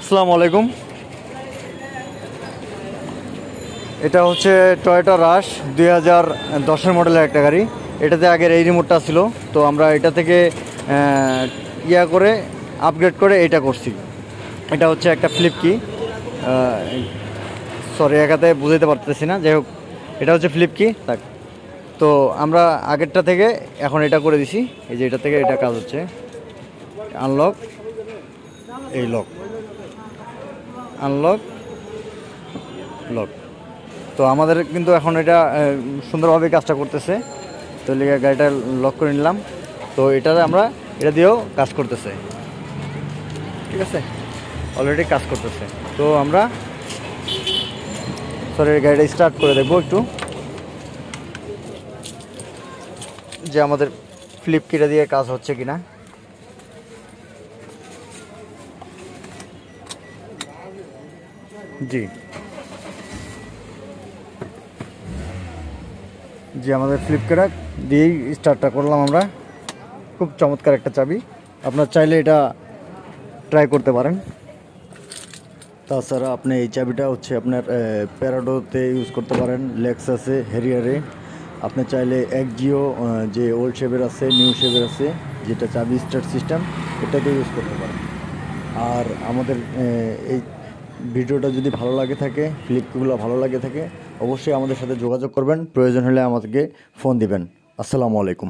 আসসালামু আলাইকুম। এটা হচ্ছে টয়োটা রাশ 2010-এর মডেলের একটা গাড়ি। এটাতে আগের এই রিমোটটা ছিল, তো আমরা এটা থেকে করে আপগ্রেড করে এটা করছি। এটা হচ্ছে একটা ফ্লিপ কি, সরি একাতে বুঝাইতে পারতেছি না, যাই হোক এটা হচ্ছে ফ্লিপ কি। তো আমরা আগেরটা থেকে এখন এটা করে দিছি। এই যে এটা থেকে এটা কাজ হচ্ছে আনলক, এই লক, আনলক, লক। তো আমাদের কিন্তু এখন এটা সুন্দরভাবে কাজটা করতেছে। তো গাড়িটা লক করে নিলাম। তো এটাতে আমরা এটা দিয়েও কাজ করতেছে, ঠিক আছে, অলরেডি কাজ করতেছে। তো আমরা গাড়িটা স্টার্ট করে দেখবো একটু, যে আমাদের ফ্লিপ কিটা দিয়ে কাজ হচ্ছে কিনা। জি জি আমাদের ফ্লিপকার্ট দিয়েই স্টার্টটা করলাম আমরা। খুব চমৎকার একটা চাবি, আপনার চাইলে এটা ট্রাই করতে পারেন। তাছাড়া আপনি এই চাবিটা হচ্ছে আপনার প্যারাডোতে ইউজ করতে পারেন, লেক্সাসে, হেরিয়ারে। আপনি চাইলে অ্যাক্সিও যে ওল্ড শেপের আছে, নিউ শেপের আছে, যেটা চাবি স্টার্ট সিস্টেম, এটাতে ইউজ করতে পারেন। আর আমাদের এই ভিডিওটা যদি ভালো লাগে থাকে, ফ্লিপগুলো ভালো লাগে থাকে, অবশ্যই আমাদের সাথে যোগাযোগ করবেন। প্রয়োজন হলে আমাদেরকে ফোন দিবেন। আসসালামু আলাইকুম।